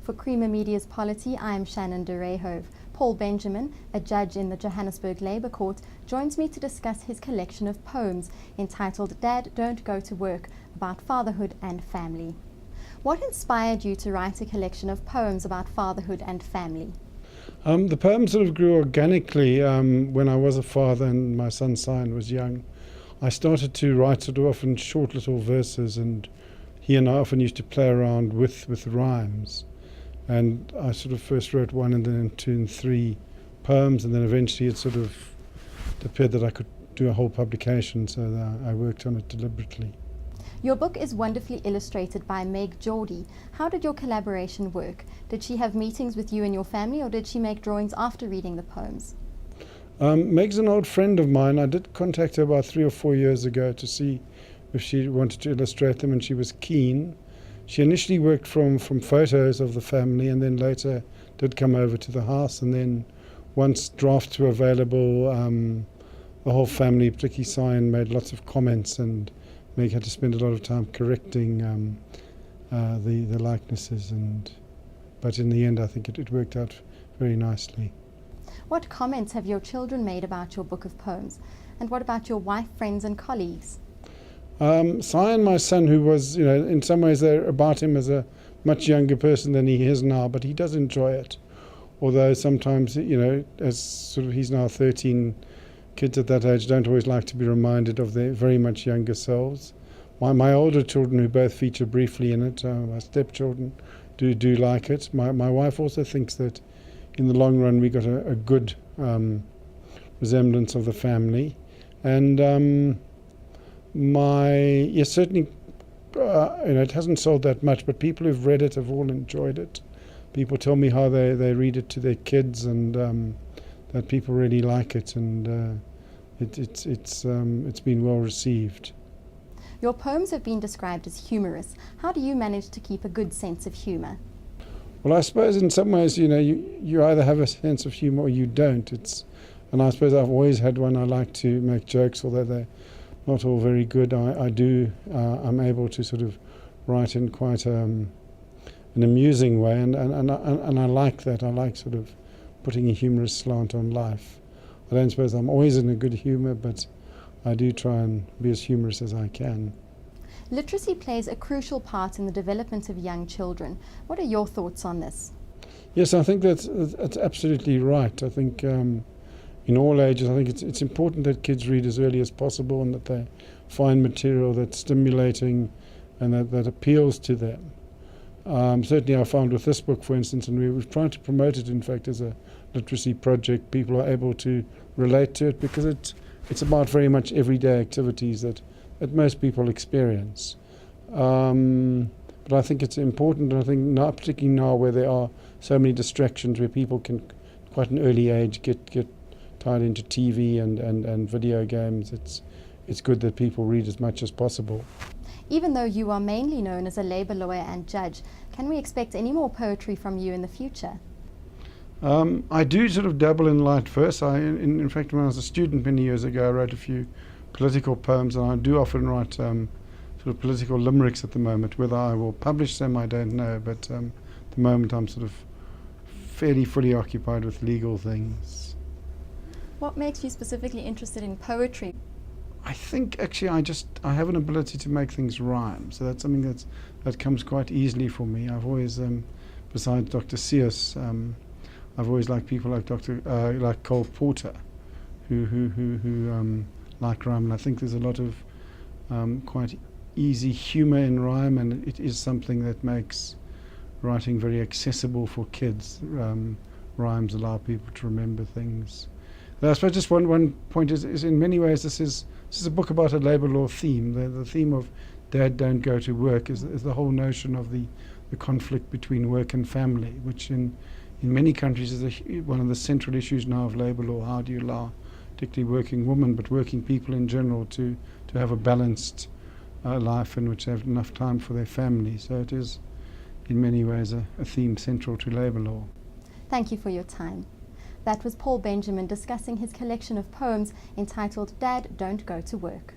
For Creamer Media's Polity, I am Shannon de Rehove. Paul Benjamin, a judge in the Johannesburg Labour Court, joins me to discuss his collection of poems entitled Dad, Don't Go to Work, about fatherhood and family. What inspired you to write a collection of poems about fatherhood and family? The poems sort of grew organically when I was a father and my son Sion was young. I started to write sort of often short little verses, and he and I often used to play around with rhymes. And I sort of first wrote one and then two and three poems, and then eventually it sort of appeared that I could do a whole publication, so I worked on it deliberately. Your book is wonderfully illustrated by Meg Jordi. How did your collaboration work? Did she have meetings with you and your family, or did she make drawings after reading the poems? Meg's an old friend of mine. I did contact her about 3 or 4 years ago to see if she wanted to illustrate them, and she was keen. She initially worked from photos of the family, and then later did come over to the house, and then once drafts were available, the whole family, particularly Sion, made lots of comments, and Meg had to spend a lot of time correcting the likenesses, but in the end I think it worked out very nicely. What comments have your children made about your book of poems? And what about your wife, friends and colleagues? Sion, my son, who was, in some ways they're about him as a much younger person than he is now, but he does enjoy it. Although sometimes, as sort of he's now 13, kids at that age don't always like to be reminded of their very much younger selves. My older children, who both feature briefly in it, my stepchildren, do like it. My wife also thinks that in the long run we got a good resemblance of the family. And certainly, it hasn't sold that much, but people who've read it have all enjoyed it. People tell me how they read it to their kids, and that people really like it, and it's been well received. Your poems have been described as humorous. How do you manage to keep a good sense of humour? Well, I suppose in some ways, you either have a sense of humour or you don't. And I suppose I've always had one. I like to make jokes, although they're not all very good. I'm able to sort of write in quite an amusing way, and I like that. I like sort of putting a humorous slant on life. I don't suppose I'm always in a good humour, but I do try and be as humorous as I can. Literacy plays a crucial part in the development of young children. What are your thoughts on this? Yes, I think that's absolutely right. I think in all ages, I think it's important that kids read as early as possible, and that they find material that's stimulating and that appeals to them. Certainly I found with this book, for instance, and we've tried to promote it, in fact, as a literacy project, people are able to relate to it because it's about very much everyday activities that most people experience. But I think it's important, and I think now, particularly now where there are so many distractions, where people can, quite an early age, get tied into TV and video games, it's good that people read as much as possible. Even though you are mainly known as a labour lawyer and judge, can we expect any more poetry from you in the future? I do sort of dabble in light verse. In fact, when I was a student many years ago, I wrote a few political poems, and I do often write sort of political limericks at the moment. Whether I will publish them, I don't know, but at the moment I'm sort of fairly fully occupied with legal things. What makes you specifically interested in poetry? I think actually I have an ability to make things rhyme, so that's something that comes quite easily for me. I've always, besides Dr. Seuss, I've always liked people like like Cole Porter, who like rhyme, and I think there's a lot of quite easy humour in rhyme, and it is something that makes writing very accessible for kids. Rhymes allow people to remember things. And I suppose just one point is in many ways this is a book about a labour law theme. The theme of Dad, Don't Go to Work is the whole notion of the conflict between work and family, which in many countries is one of the central issues now of labour law. How do you allow, particularly working women, but working people in general, to have a balanced life in which they have enough time for their family? So it is in many ways a theme central to labour law. Thank you for your time. That was Paul Benjamin discussing his collection of poems entitled Dad, Don't Go to Work.